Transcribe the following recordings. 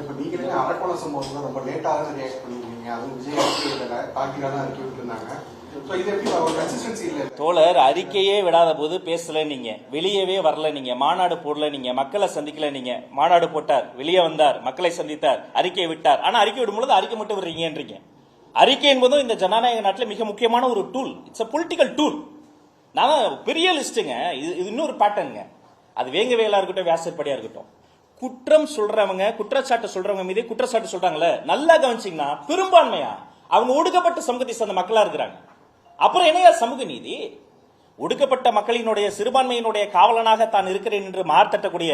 இப்போ நீங்களே அரக்கோணம் சம்பவத்தில் ரொம்ப லேட்டாக ரியாக்ட் பண்ணிருக்கீங்க. அது விஜய் பாக்கிலாம் தான் அறிக்கை விட்டுருந்தாங்க. இது எப்படி ஒரு கன்சிஸ்டன்சி இல்லை. தோழர் அறிக்கையே விடாத போது பேசல, நீங்க வெளியவே வரல, நீங்க மாநாடு போடல, நீங்க மக்களை சந்திக்கல. நீங்க மாநாடு போட்டார், வெளியே வந்தார், மக்களை சந்தித்தார், அறிக்கை விட்டார். ஆனா அறிக்கை விடும்போது அறிக்கை மட்டும் விடுறீங்கன்றீங்க. அறிக்கை என்பதும் இந்த ஜனநாயக நாட்டில் மிக முக்கியமான ஒரு tool. It's a political tool. நான் பெரிய லிஸ்ட்டுங்க. இது இன்னொரு பேட்டர்னுங்க. அது வேங்கவேலா இருக்கட்டும், வியாசர்படியா இருக்கட்டும், குற்றம் சொல்றவங்க, குற்றச்சாட்டு சொல்றவங்க மீதே குற்றச்சாட்டு சொல்றாங்கல்ல, நல்லா கவனிச்சீங்கன்னா பெரும்பான்மையா அவங்க ஒடுக்கப்பட்ட சமூகத்தை சேர்ந்த மக்களா இருக்கிறாங்க. அப்புறம் என்னையா சமூக நீதி? ஒடுக்கப்பட்ட மக்களினுடைய சிறுபான்மையினுடைய காவலனாக தான் இருக்கிறேன் என்று மார்த்தட்டக்கூடிய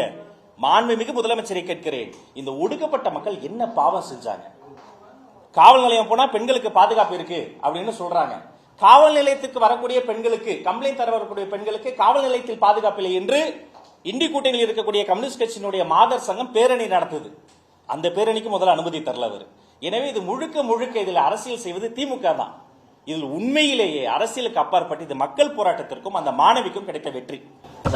மாண்புமிகு முதலமைச்சரை கேட்கிறேன், இந்த ஒடுக்கப்பட்ட மக்கள் என்ன பாவம் செஞ்சாங்க? காவல் நிலையம் போனா பெண்களுக்கு பாதுகாப்பு இருக்கு அப்படின்னு சொல்றாங்க. காவல் நிலையத்துக்கு வரக்கூடிய பெண்களுக்கு, கம்ப்ளைண்ட் தர வரக்கூடிய பெண்களுக்கு காவல் நிலையத்தில் பாதுகாப்பு இல்லை என்று இந்தி கூட்டணியில் இருக்கக்கூடிய கம்யூனிஸ்ட் கட்சியினுடைய மாதர் சங்கம் பேரணி நடத்துது. அந்த பேரணிக்கு முதல்ல அனுமதி தரல அவர். எனவே இது முழுக்க முழுக்க இதில் அரசியல் செய்வது திமுக தான். இதில் உண்மையிலேயே அரசியலுக்கு அப்பாற்பட்டு இது மக்கள் போராட்டத்திற்கும் அந்த மாணவிக்கும் கிடைத்த வெற்றி.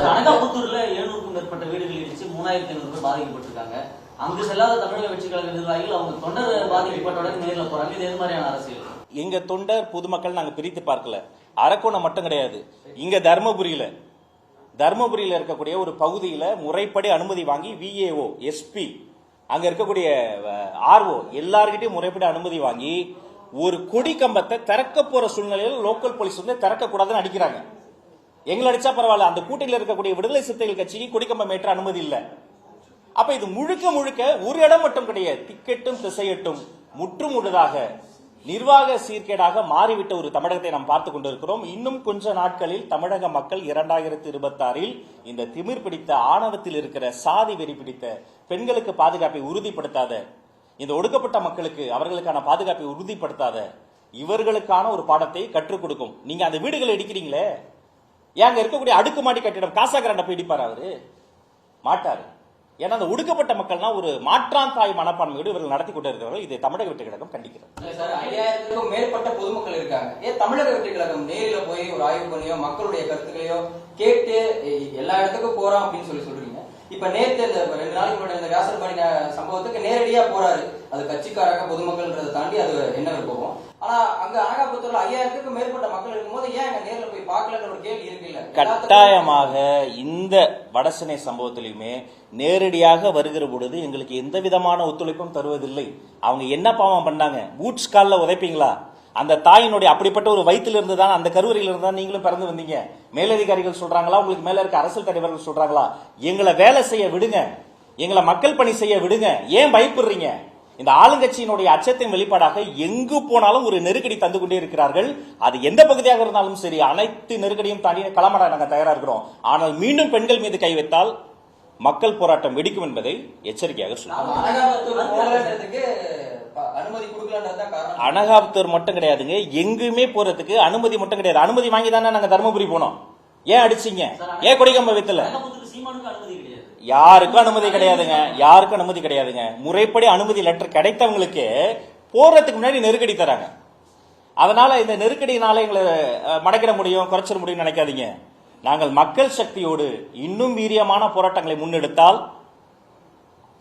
அனகாபுத்தூர்ல 700க்கும் மேற்பட்ட வீடுகள் இடிச்சு 3500 பேர் பாதிக்கப்பட்டிருக்காங்க. அங்கு செல்லாத தமிழக வெற்றி கழக நிர்வாகிகள் அவங்க தொண்டர் பாதிக்கப்பட்டவுடன் நேரில் போறாங்க. இது எது மாதிரியான அரசியல்? எங்க தொண்டர் பொதுமக்கள் நாங்க பிரித்து பார்க்கல. அரக்கோணம் மட்டும் கிடையாது. இங்க தர்மபுரியில இருக்கக்கூடிய ஒரு பகுதியில முறைப்படி அனுமதி வாங்கி விஏஓ, எஸ்பி, அங்க இருக்கக்கூடிய ஆர்ஓ எல்லார்கிட்டையும் முறைப்படி அனுமதி வாங்கி ஒரு கொடி கம்பத்தை திறக்க போற சூழ்நிலையில் லோக்கல் போலீஸ் வந்து திறக்க கூடாதுன்னு அடிக்கிறாங்க. எங்களை அடிச்சா பரவாயில்ல, அந்த கூட்டணியில் இருக்கக்கூடிய விடுதலை சிறுத்தைகள் கட்சிக்கு கொடிக்கம்பம் ஏற்ற அனுமதி இல்லை. அப்ப இது முழுக்க முழுக்க ஒரு இடம் மட்டும் கிடையாது, திக்கெட்டும் திசையட்டும் முற்றுமுழுதாக நிர்வாக சீர்கேடாக மாறிவிட்ட ஒரு தமிழகத்தை நாம் பார்த்துக் கொண்டிருக்கிறோம். இன்னும் கொஞ்ச நாட்களில் தமிழக மக்கள் 2026 இந்த திமிர் பிடித்த ஆணவத்தில் இருக்கிற சாதி வெறி பிடித்த பெண்களுக்கு பாதுகாப்பை உறுதிப்படுத்தாத, இந்த ஒடுக்கப்பட்ட மக்களுக்கு அவர்களுக்கான பாதுகாப்பை உறுதிப்படுத்தாத இவர்களுக்கான ஒரு பாடத்தை கற்றுக் கொடுக்கும். நீங்க அந்த வீடுகளை இடிக்கிறீங்களே, ஏங்க இருக்கக்கூடிய அடுக்குமாடி கட்டிடம் காசா கிராண்ட போய் இடிப்பார்? அவரு மாட்டாரு. ஏன்னா அந்த ஒடுக்கப்பட்ட மக்கள்னா ஒரு மாற்றான் தாய் மனப்பான்மையோடு இவர்கள் நடத்தி கொண்டு இருக்கிறார்கள். இது தமிழக வெற்றி கழகம் கண்டிக்கிறது. 5000க்கும் மேற்பட்ட பொதுமக்கள் இருக்காங்க. ஏன் தமிழக வெற்றி கழகம் நேரில் போய் ஒரு ஆய்வு பண்ணியோ மக்களுடைய கருத்துக்களையோ கேட்டு எல்லா இடத்துக்கும் போறோம் அப்படின்னு சொல்றீங்க. இப்ப நேற்று இந்த 2 நாளைக்கு முன்னாடி இந்த வியாசர்பாடி சம்பவத்துக்கு நேரடியா போறாரு. அது கட்சிக்காரங்க பொதுமக்கள்ன்றதை தாண்டி அது என்ன போகும். ஆனா அங்க அனகாபுத்தூர்ல 5000க்கும் மேற்பட்ட மக்கள் இருக்கும்போது ஏன் அங்க நேர்ல போய் பார்க்கலன்ற ஒரு கேள்வி இருக்குல்ல. கட்டாயமாக இந்த வடசென்னை சம்பவத்திலுமே நேரடியாக வருகிற பொழுது எங்களுக்கு எந்த விதமான ஒத்துழைப்பும் தருவதில்லை. அவங்க என்ன பாவம் பண்ணாங்க? பூட்ஸ் கால்ல உதைப்பீங்களா? அந்த தாயினுடைய அப்படிப்பட்ட ஒரு வயிற்றில் இருந்து தான், அந்த கருவறையில் இருந்து தான் நீங்களும் பிறந்து வந்தீங்க. மேலதிகாரிகள் சொல்றாங்களா, உங்களுக்கு மேல இருக்க அரசியல் தலைவர்கள் சொல்றாங்களா, எங்களை வேலை செய்ய விடுங்க, எங்களை மக்கள் பணி செய்ய விடுங்க, ஏன் பயப்படுறீங்க? இந்த ஆளுங்கட்சியினுடைய அச்சத்தின் வெளிப்பாடாக எங்கு போனாலும் ஒரு நெருக்கடி தந்து கொண்டே இருக்கிறார்கள். அது எந்த பகுதியாக இருந்தாலும் சரி, அனைத்து நெருக்கடியும் தாண்டி களமாட நாங்கள் தயாரா இருக்கிறோம். ஆனால் மீண்டும் பெண்கள் மீது கை வைத்தால் மக்கள் போராட்டம் வெடிக்கும் என்பதை எச்சரிக்கையாக சொல்லுவோம். அனகாபுத்தூர் மட்டும் கிடையாதுங்க, எங்குமே போறதுக்கு அனுமதி மட்டும் கிடையாது. அனுமதி வாங்கி தானே நாங்க தர்மபுரி போனோம். ஏன் அடிச்சீங்க? ஏன் கொடிக்கம்ப வைத்தல? யாருக்கும் அனுமதி கிடையாதுங்க, யாருக்கும் அனுமதி கிடையாதுங்க. முறைப்படி அனுமதி லெட்டர் கிடைத்தவங்களுக்கு போறதுக்கு முன்னாடி நெருக்கடி தராங்க. அதனால இந்த நெருக்கடினால எங்களை மடக்கிட முடியும், குறைச்சிட முடியும் நினைக்காதீங்க. நாங்கள் மக்கள் சக்தியோடு இன்னும் வீரியமான போராட்டங்களை முன்னெடுத்தால்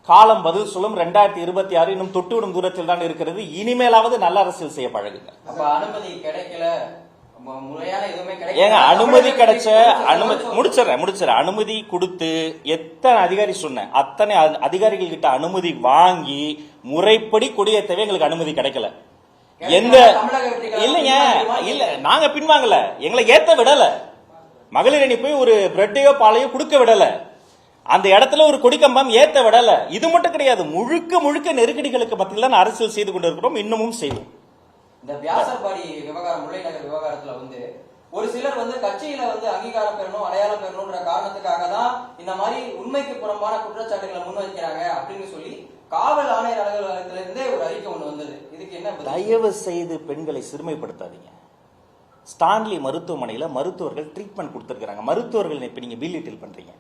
காலம் பதில் சொல்லும். 2026 இன்னும் தொட்டுவிடும் தூரத்தில் தான் இருக்கிறது. இனிமேலாவது நல்ல அரசியல் செய்ய பழகுங்க. அனுமதி கிடைக்கல, ஏங்க அனுமதி கிடைச்ச முடிச்சிடறேன். அனுமதி கொடுத்து எத்தனை அதிகாரி சொன்னேன், அத்தனை அதிகாரிகள் கிட்ட அனுமதி வாங்கி முறைப்படி கொடியேற்றவே எங்களுக்கு அனுமதி கிடைக்கல. எந்த இல்லைங்க, இல்ல நாங்க பின்வாங்கல, எங்களை ஏத்த விடல. மகளிர் அணி போய் ஒரு பிரெட்டையோ பாலையோ கொடுக்க விடல. அந்த இடத்துல ஒரு கொடிக்கம்பம் ஏத்த விடல. இது மட்டும் கிடையாது, முழுக்க முழுக்க நெருக்கடிகளுக்கு மத்தியில் தான் அரசியல் செய்து கொண்டிருக்கிறோம், இன்னமும் செய்வோம். இந்த வியாசர்பாடி விவகாரம், முல்லை நகர் விவகாரத்துல ஒரு சிலர் கட்சியில அங்கீகாரம் பெறணும், அடையாளம் பெறணும்ன்ற காரணத்துக்காக தான் இந்த மாதிரி உண்மைக்கு புறம்பான குற்றச்சாட்டுகளை முன்வைக்கிறாங்க அப்படின்னு சொல்லி காவல் ஆணையர் அலுவலகத்திலிருந்தே ஒரு அறிக்கை ஒண்ணு வந்தது. இதுக்கு என்ன? தயவு செய்து பெண்களை சிறுமைப்படுத்தாதீங்க. ஸ்டான்லி மருத்துவமனையில மருத்துவர்கள் ட்ரீட்மெண்ட் கொடுத்திருக்காங்க. மருத்துவர்கள் இப்ப நீங்க பில்லிட்டில் பண்றீங்க.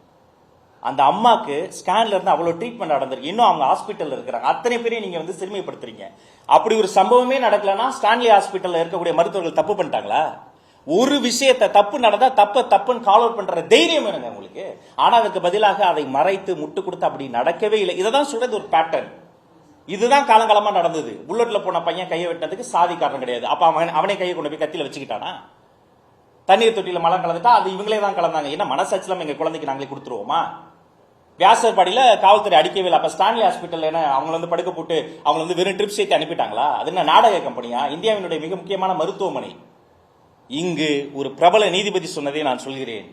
அந்த அம்மாக்கு ஸ்கேன்ல இருந்து அவ்வளவு ட்ரீட்மெண்ட் நடந்திருக்கு, இன்னும் அவங்க ஹாஸ்பிட்டல் இருக்கிறாங்க. அத்தனை பேரையும் நீங்க சிறுமைப்படுத்துறீங்க. அப்படி ஒரு சம்பவமே நடக்கலன்னா ஸ்டான்லி ஹாஸ்பிட்டல்ல இருக்கக்கூடிய மருத்துவர்கள் தப்பு பண்ணிட்டாங்களா? ஒரு விஷயத்தை தப்பு நடந்தா தப்புன்னு கால் அவுட் பண்ற தைரியம் வேணுங்க உங்களுக்கு. ஆனா அதுக்கு பதிலாக அதை மறைத்து முட்டு கொடுத்து அப்படி நடக்கவே இல்லை. இதான் சொல்றது ஒரு பேட்டர்ன். இதுதான் காலங்காலமா நடந்தது. புல்லட்ல போன பையன் கையை வெட்டதுக்கு சாதி காரணம் கிடையாது. அப்ப அவனே கையை கொண்டு போய் கத்தியில வச்சுக்கிட்டானா? தண்ணீர் தொட்டியில மலம் கலந்துட்டா அது இவங்களே தான் கலந்தாங்க. என்ன மனசாட்சியில எங்க குழந்தைக்கு நாங்களே கொடுத்துருவோமா? வியாசர்பாடியில காவல்துறை அடிக்கவே இல்லை. அப்ப ஸ்டான்லி ஹாஸ்பிட்டல் என்ன அவங்க படுக்க போட்டு அவங்க வெறும் ட்ரிப்ஸ் ஏற்றி அனுப்பிட்டாங்களா? அது என்ன நாடக கம்பெனியா? இந்தியாவினுடைய மிக முக்கியமான மருத்துவமனை. இங்கு ஒரு பிரபல நீதிபதி சொன்னதை நான் சொல்கிறேன்.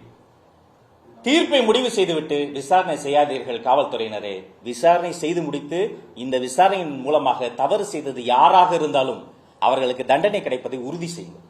தீர்ப்பை முடிவு செய்துவிட்டு விசாரணை செய்யாதீர்கள் காவல்துறையினரே. விசாரணை செய்து முடித்து இந்த விசாரணையின் மூலமாக தவறு செய்தது யாராக இருந்தாலும் அவர்களுக்கு தண்டனை கிடைப்பதை உறுதி செய்யுங்கள்.